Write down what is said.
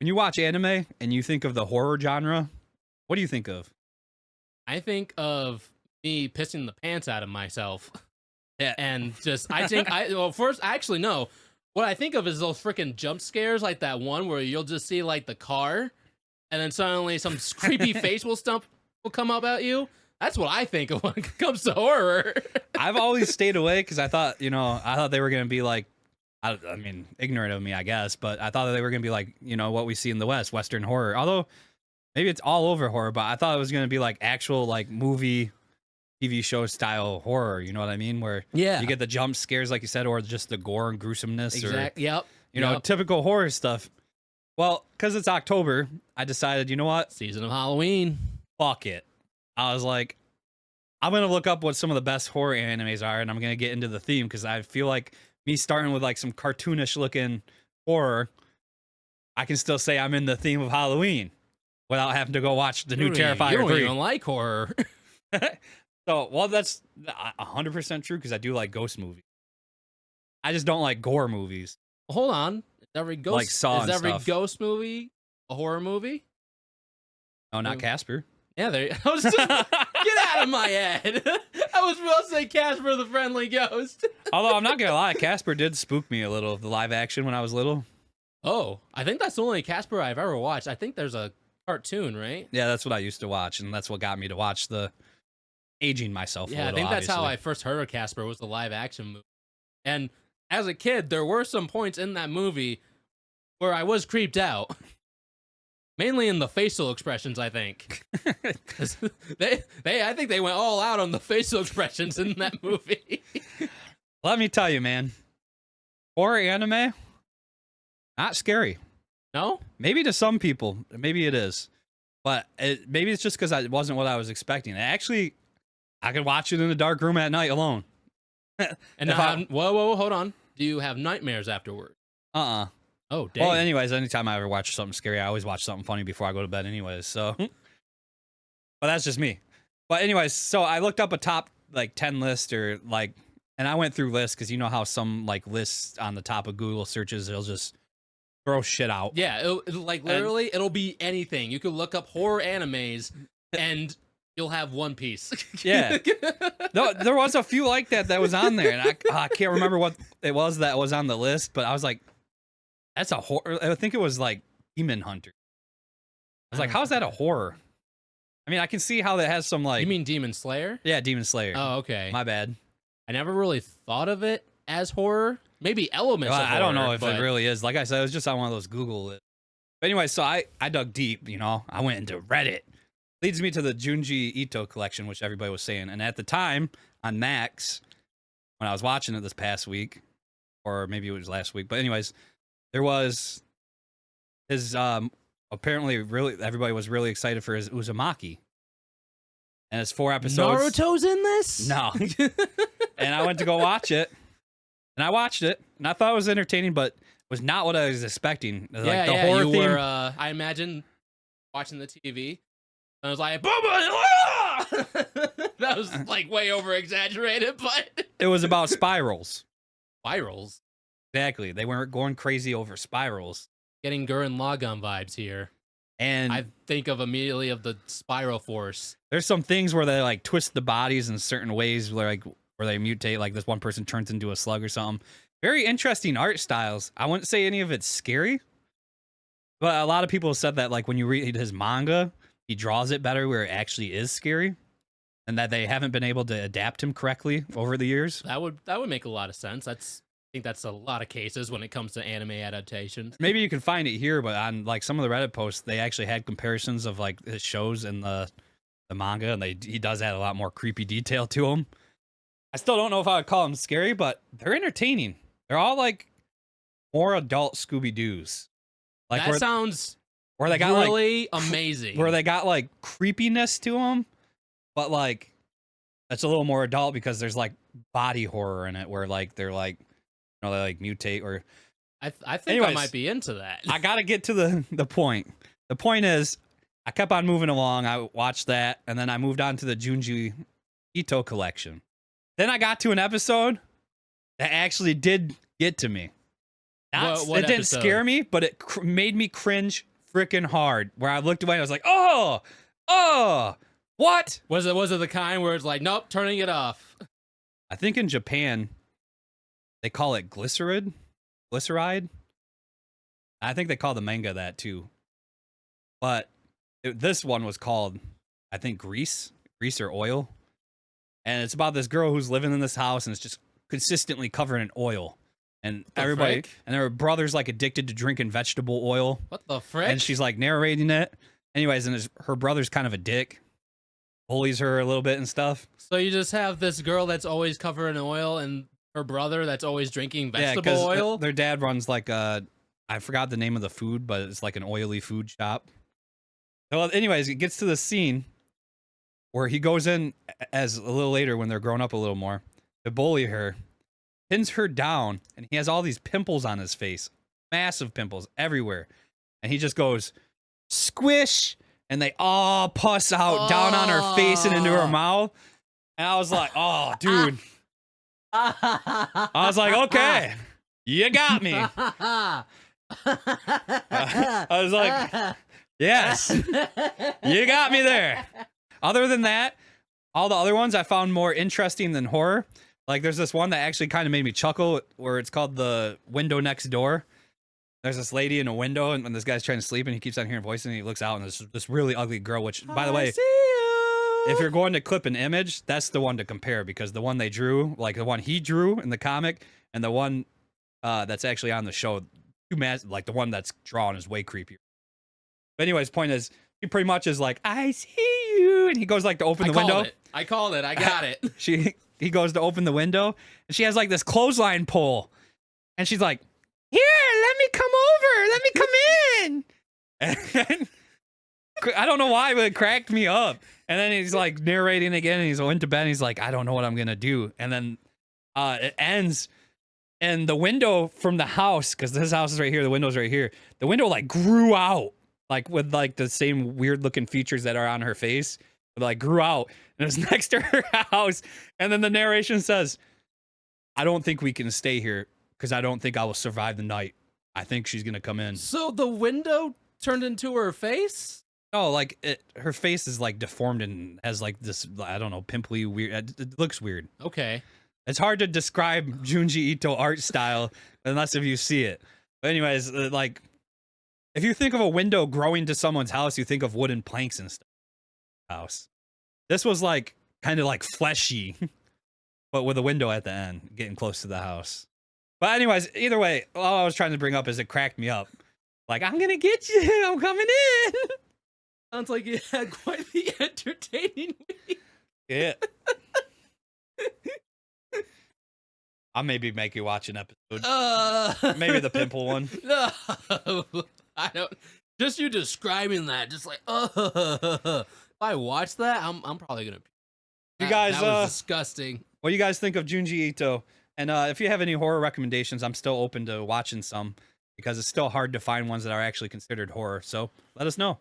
When you watch anime and you think of the horror genre, what do you think of? I think of me pissing the pants out of myself. Yeah. And just, first, actually, no. What I think of is those freaking jump scares, like that one where you'll just see like the car, and then suddenly some creepy face will come up at you. That's what I think of when it comes to horror. I've always stayed away because I thought they were going to be like, I mean, ignorant of me, I guess, but I thought that they were going to be like, what we see in the West, Western horror. Although maybe it's all over horror, but I thought it was going to be like actual like movie, TV show style horror. You know what I mean? Where you get the jump scares, like you said, or just the gore and gruesomeness. Exactly. Yep. Typical horror stuff. Well, because it's October, I decided, you know what? Season of Halloween. Fuck it. I was like, I'm going to look up what some of the best horror animes are, and I'm going to get into the theme because I feel like me starting with like some cartoonish looking horror, I can still say I'm in the theme of Halloween without having to go watch the new Terrifier 3. You don't even like horror. So, well, that's 100% true because I do like ghost movies. I just don't like gore movies. Hold on. Is every ghost, like Saw and stuff. Ghost movie a horror movie? No, not Casper. Yeah, I was just, get out of my head. I was supposed to say Casper the Friendly Ghost. Although I'm not gonna lie, Casper did spook me a little. The live action when I was little. Oh, I think that's the only Casper I've ever watched. I think there's a cartoon, right? Yeah, that's what I used to watch, and that's what got me to watch the aging myself. Yeah, a little, I think that's obviously. how I first heard of Casper was the live action movie. And as a kid, there were some points in that movie where I was creeped out. Mainly in the facial expressions, I think. I think they went all out on the facial expressions in that movie. Let me tell you, man. Horror anime, not scary. No? Maybe to some people, maybe it is. But maybe it's just because it wasn't what I was expecting. Actually, I could watch it in a dark room at night alone. And whoa, hold on. Do you have nightmares afterward? Oh, dang. Well, anyways, anytime I ever watch something scary, I always watch something funny before I go to bed anyways, so. But that's just me. But anyways, so I looked up a top, 10 list and I went through lists because you know how some, lists on the top of Google searches, they'll just throw shit out. Yeah, literally, it'll be anything. You could look up horror animes, and you'll have One Piece. Yeah. No, there was a few like that was on there, and I can't remember what it was that was on the list, but I was like, that's a horror. I think it was Demon Hunter. I was like, how's that a horror? I mean, I can see how that has some You mean Demon Slayer? Yeah, Demon Slayer. Oh, okay. My bad. I never really thought of it as horror. Maybe elements of horror. I don't know if it really is. Like I said, it was just on one of those Google lists. But anyway, so I dug deep, I went into Reddit. Leads me to the Junji Ito collection, which everybody was saying. And at the time, on Max, when I was watching it this past week, or maybe it was last week, but anyways, there was his, apparently really, everybody was really excited for his Uzumaki. And it's 4 episodes. Naruto's in this? No. And I went to go watch it. And I watched it. And I thought it was entertaining, but was not what I was expecting. The horror you theme. were, I imagine, watching the TV. And I was like, that was way over exaggerated, but it was about spirals. Spirals? Exactly. They weren't going crazy over spirals. Getting Gurren Lagann vibes here. And I think of immediately of the Spiral Force. There's some things where they twist the bodies in certain ways where they mutate, this one person turns into a slug or something. Very interesting art styles. I wouldn't say any of it's scary. But a lot of people said that when you read his manga, he draws it better where it actually is scary. And that they haven't been able to adapt him correctly over the years. That would make a lot of sense. I think that's a lot of cases when it comes to anime adaptations. Maybe you can find it here, but on some of the Reddit posts, they actually had comparisons of his shows and the manga, and he does add a lot more creepy detail to them. I still don't know if I would call them scary, but they're entertaining. They're all more adult Scooby-Doos. That sounds where they got really amazing. Where they got creepiness to them, but that's a little more adult because there's body horror in it where they're they mutate or. I think Anyways, I might be into that. I gotta get to the point. The point is, I kept on moving along. I watched that, and then I moved on to the Junji Ito collection. Then I got to an episode that actually did get to me. It didn't scare me, but it made me cringe freaking hard. Where I looked away, and I was like, oh, what? Was it the kind where it's like, nope, turning it off? I think in Japan they call it glyceride. I think they call the manga that too. But this one was called, I think, grease or oil. And it's about this girl who's living in this house and it's just consistently covered in oil. And everybody, frick? and her brother's like addicted to drinking vegetable oil. What the frick? And she's like narrating it. Anyways, and her brother's kind of a dick. Bullies her a little bit and stuff. So you just have this girl that's always covered in oil and her brother that's always drinking vegetable oil? Their dad runs like a, I forgot the name of the food, but it's like an oily food shop. Well, anyways, it gets to the scene where he goes in as a little later when they're grown up a little more to bully her, pins her down, and he has all these pimples on his face, massive pimples everywhere. And he just goes, squish, and they all pus out down on her face and into her mouth. And I was like, oh, dude. I was like, okay, you got me. I was like, yes, you got me there. Other than that, all the other ones I found more interesting than horror. Like there's this one that actually kind of made me chuckle where it's called The Window Next Door. There's this lady in a window and when this guy's trying to sleep and he keeps on hearing voices and he looks out and there's this really ugly girl, which by the way, if you're going to clip an image, that's the one to compare because the one they drew, like the one he drew in the comic and the one that's actually on the show, like the one that's drawn is way creepier. But anyways, point is, he pretty much is like, I see you. And he goes like to open the window. I called it. I got it. He goes to open the window and she has like this clothesline pole. And she's like, here, let me come over. Let me come in. And I don't know why, but it cracked me up. And then he's like narrating again and he's went to bed and he's like, I don't know what I'm going to do. And then it ends and the window from the house, because this house is right here, the window's right here. The window like grew out, like with like the same weird looking features that are on her face, but like grew out and it was next to her house. And then the narration says, I don't think we can stay here because I don't think I will survive the night. I think she's going to come in. So the window turned into her face? No, like her face is like deformed and has like this, I don't know, pimply weird. It looks weird. Okay. It's hard to describe Junji Ito art style unless if you see it. But anyways, like if you think of a window growing to someone's house, you think of wooden planks and stuff. House. This was like kind of like fleshy, but with a window at the end, getting close to the house. But anyways, either way, all I was trying to bring up is it cracked me up. Like, I'm gonna get you. I'm coming in. Sounds like you had quite the entertaining week. Yeah. I'll maybe make you watch an episode. Maybe the pimple one. No, I don't. Just you describing that, just like, if I watch that, I'm probably gonna. You guys, that was disgusting. What do you guys think of Junji Ito? And if you have any horror recommendations, I'm still open to watching some because it's still hard to find ones that are actually considered horror. So let us know.